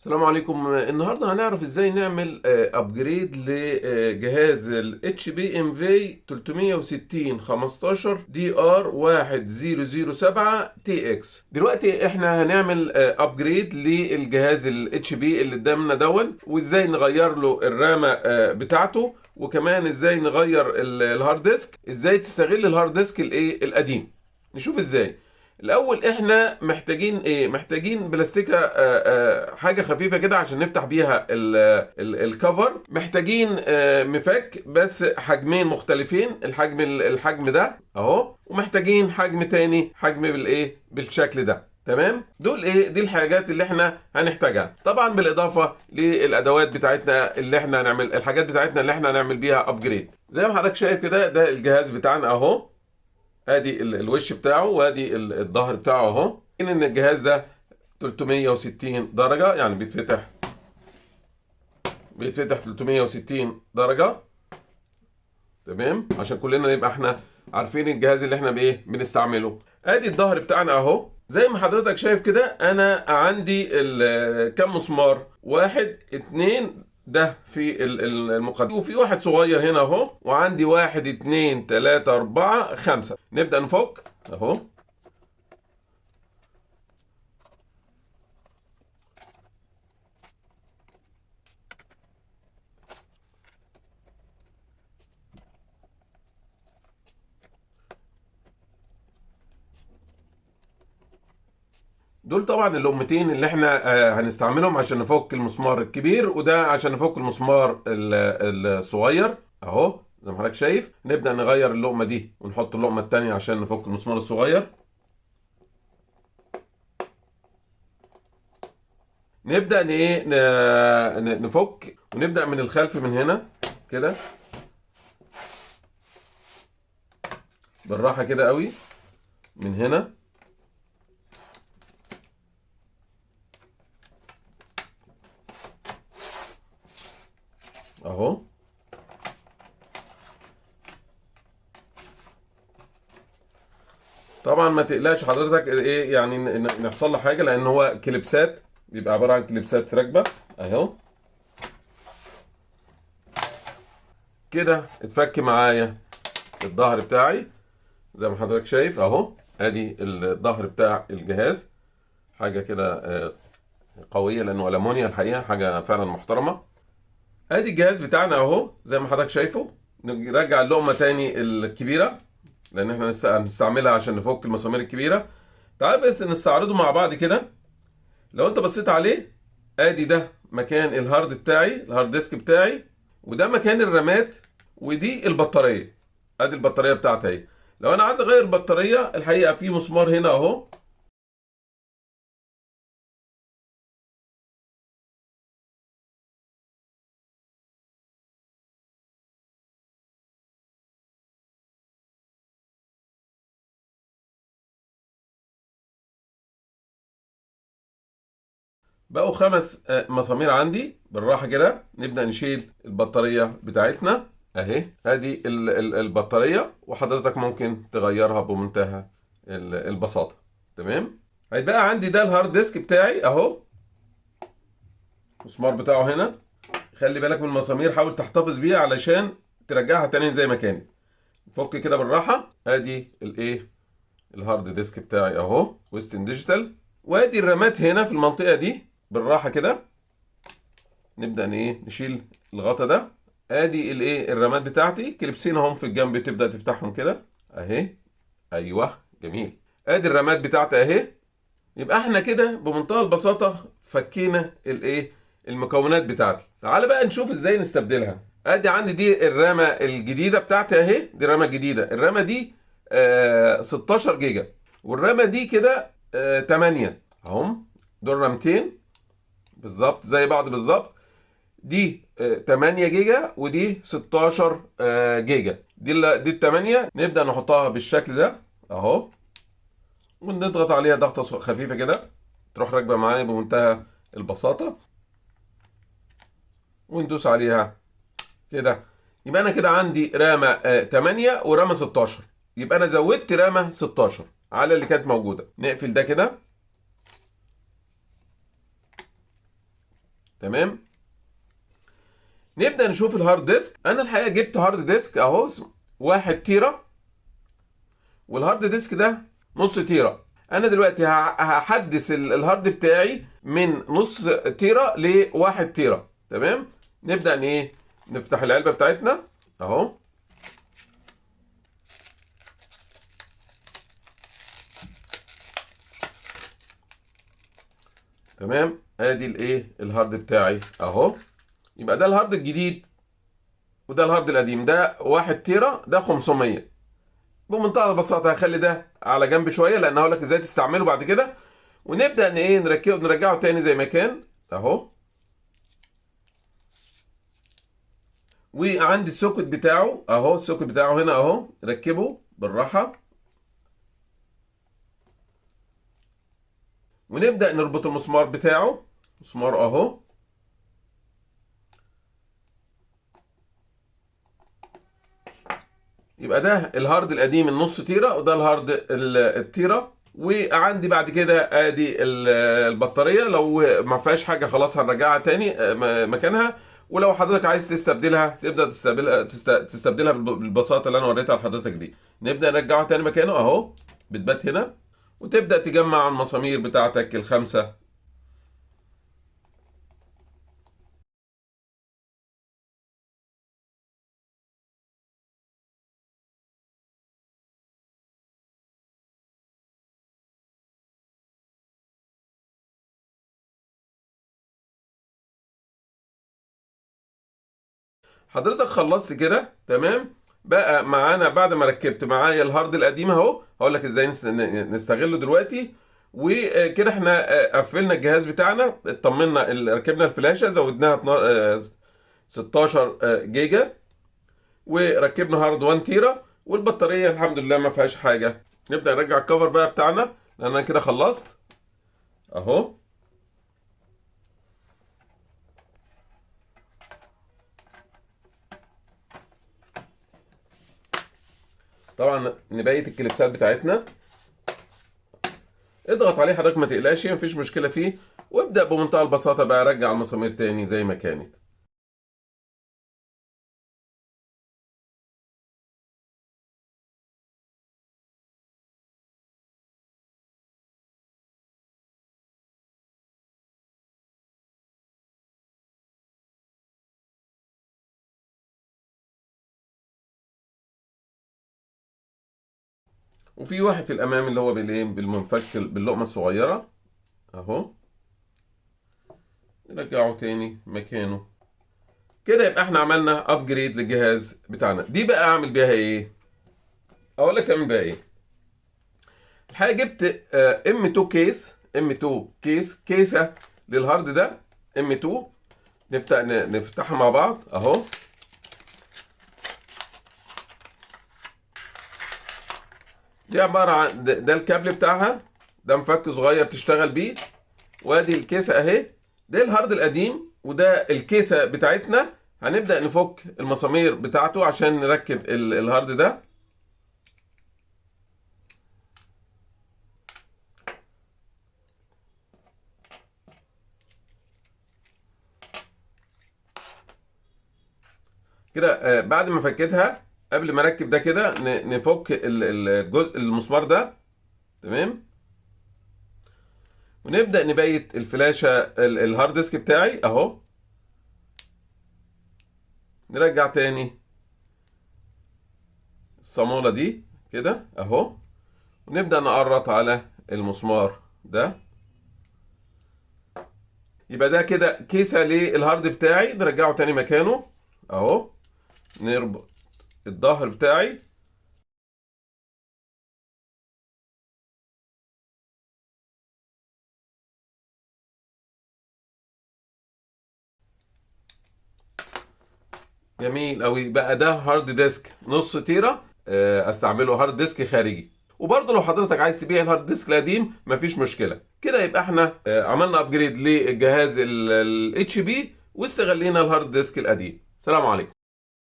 السلام عليكم. النهارده هنعرف ازاي نعمل ابجريد لجهاز ال HP Envy 360 15 DR1007 TX. دلوقتي احنا هنعمل ابجريد للجهاز ال HP اللي قدامنا دون، وازاي نغير له الرامة بتاعته، وكمان ازاي نغير الهارد ديسك، ازاي تستغل الهارد ديسك القديم. نشوف ازاي. الاول احنا محتاجين ايه؟ محتاجين بلاستيكه حاجه خفيفه كده عشان نفتح بيها الكفر. محتاجين مفك بس حجمين مختلفين، الحجم ده اهو، ومحتاجين حجم تاني، حجم بالشكل ده. تمام، دول دي الحاجات اللي احنا هنحتاجها، طبعا بالاضافه للادوات بتاعتنا اللي احنا هنعمل الحاجات بتاعتنا اللي احنا هنعمل بيها ابجريد. زي ما حضرتك شايف كده، ده الجهاز بتاعنا اهو، ادي الوش بتاعه وادي الظهر بتاعه اهو. ان الجهاز ده 360 درجة، يعني بيتفتح 360 درجة. تمام، عشان كلنا نبقى احنا عارفين الجهاز اللي احنا بنستعمله. ادي الظهر بتاعنا اهو، زي ما حضرتك شايف كده. انا عندي كم مسمار؟ 1 2 ده في المقدمة، وفي واحد صغير هنا اهو، وعندي 1 2 3 4 5. نبدأ نفك اهو. دول طبعا اللقمتين اللي احنا هنستعملهم عشان نفك المسمار الكبير، وده عشان نفك المسمار الصغير اهو. زي ما حضرتك شايف، نبدأ نغير اللقمة دي ونحط اللقمة التانية عشان نفك المسمار الصغير. نبدأ نفك، ونبدأ من الخلف من هنا كده بالراحة كده قوي من هنا اهو. طبعا ما تقلقش حضرتك يعني نحصل له حاجة، لان هو كليبسات، بيبقى عبارة عن كليبسات راكبة اهو. كده اتفك معايا الظهر بتاعي زي ما حضرتك شايف اهو. ادي الظهر بتاع الجهاز، حاجه كده قويه لانه المونيا، الحقيقه حاجه فعلا محترمه. ادي الجهاز بتاعنا اهو زي ما حضرتك شايفه. نرجع اللقمه تاني الكبيره، لان احنا هنستعملها عشان نفك المسامير الكبيره. تعال بس نستعرضه مع بعض كده. لو انت بصيت عليه، ادي ده مكان الهارد بتاعي، الهارد ديسك بتاعي، وده مكان الرامات، ودي البطاريه. ادي البطاريه بتاعتي اهي. لو انا عايز اغير البطاريه، الحقيقه في مسمار هنا اهو، بقوا 5 مسامير عندي. بالراحه كده نبدا نشيل البطاريه بتاعتنا اهي. ادي البطاريه، وحضرتك ممكن تغيرها بمنتهى البساطه. تمام، هيبقى عندي ده الهارد ديسك بتاعي اهو، المسمار بتاعه هنا. خلي بالك من المسامير، حاول تحتفظ بيها علشان ترجعها تاني زي ما كانت. فك كده بالراحه. ادي الهارد ديسك بتاعي اهو، ويسترن ديجيتال. وادي الرامات هنا في المنطقه دي. بالراحه كده نبدا نشيل الغطا ده. ادي الرامات بتاعتي، كليبسين اهم في الجنب، تبدا تفتحهم كده اهي. ايوه، جميل. ادي الرامات بتاعتي اهي. يبقى احنا كده بمنتهى البساطه فكينا المكونات بتاعتي. تعال بقى نشوف ازاي نستبدلها. ادي عندي دي الرامه الجديده بتاعتي اهي، دي رامه جديده. الرامه دي 16 جيجا، والرامه دي كده 8 اهم. دول رامتين بالظبط زي بعض بالظبط. دي 8 جيجا، ودي 16 جيجا. دي ال 8. نبدا نحطها بالشكل ده اهو، ونضغط عليها ضغطه خفيفه كده، تروح راكبه معايا بمنتهى البساطه، وندوس عليها كده. يبقى انا كده عندي رامه 8 ورامه 16. يبقى انا زودت رامه 16 على اللي كانت موجوده. نقفل ده كده. تمام. نبدأ نشوف الهارد ديسك. انا الحقيقة جبت هارد ديسك اهو 1 تيرة، والهارد ديسك ده نص تيرة. انا دلوقتي هحدث الهارد بتاعي من نص تيرة ل1 تيرة. تمام. نبدأ ان ايه، نفتح العلبة بتاعتنا اهو. تمام. ادي الايه، الهارد بتاعي اهو. يبقى ده الهارد الجديد وده الهارد القديم. ده 1 تيرة، ده 500. بمنتهى البساطة هخلي ده على جنب شوية، لان هقول لك ازاي تستعمله بعد كده. ونبدأ ان ايه، نرجعه تاني زي ما كان اهو. وعندي السوكت بتاعه اهو، السوكت بتاعه هنا اهو، ركبه بالراحة. ونبدأ نربط المسمار بتاعه، مسمار اهو. يبقى ده الهارد القديم النص تيرة، وده الهارد التيرة. وعندي بعد كده ادي البطارية، لو ما فيهاش حاجة خلاص هنرجعها تاني مكانها. ولو حضرتك عايز تستبدلها تبدأ تستبدلها بالبساطة اللي انا وريتها لحضرتك دي. نبدأ نرجعها تاني مكانه اهو، بتبات هنا. وتبدأ تجمع المسامير بتاعتك الخمسة. حضرتك خلصت كده تمام. بقى معانا بعد ما ركبت معايا الهارد القديم اهو، هقول لك ازاي نستغله دلوقتي. وكده احنا قفلنا الجهاز بتاعنا، اطمنا ركبنا الفلاشه، زودناها 16 جيجا. وركبنا هارد 1 تيرا، والبطاريه الحمد لله ما فيهاش حاجه. نبدا نرجع الكفر بقى بتاعنا، لان انا كده خلصت اهو. طبعا نبيت الكليبسات بتاعتنا، اضغط عليه حضرتك ما تقلقش، مفيش مشكله فيه. وابدا بمنتهى البساطه بقى رجع المسامير تاني زي ما كانت. وفي واحد في الامام اللي هو بالايه، بالمنفك باللقمه الصغيره اهو. نرجعه تاني مكانه كده. يبقى احنا عملنا ابجريد للجهاز بتاعنا. دي بقى اعمل بيها ايه؟ اقول لك تعمل بيها ايه. الحقيقه جبت ام 2 كيس، ام 2 كيسه للهارد ده ام 2. نبدا نفتحها مع بعض اهو. دي عباره عن ده الكابل بتاعها، ده مفك صغير تشتغل بيه. وادي الكيسه اهي. ده الهارد القديم وده الكيسه بتاعتنا. هنبدا نفك المسامير بتاعته عشان نركب الهارد ده. كده بعد ما فكيتها، قبل ما اركب ده كده نفك الجزء المسمار ده. تمام. ونبدا نبيت الفلاشه الهارد ديسك بتاعي اهو. نرجع تاني الصاموله دي كده اهو. ونبدا نقرط على المسمار ده. يبقى ده كده كيسه للهارد بتاعي. نرجعه تاني مكانه اهو. نربط الظهر بتاعي. جميل قوي. بقى ده هارد ديسك نص تيرة، استعمله هارد ديسك خارجي. وبرضه لو حضرتك عايز تبيع الهارد ديسك القديم مفيش مشكله. كده يبقى احنا عملنا ابجريد للجهاز الاتش بي واستغلينا الهارد ديسك القديم. سلام عليكم.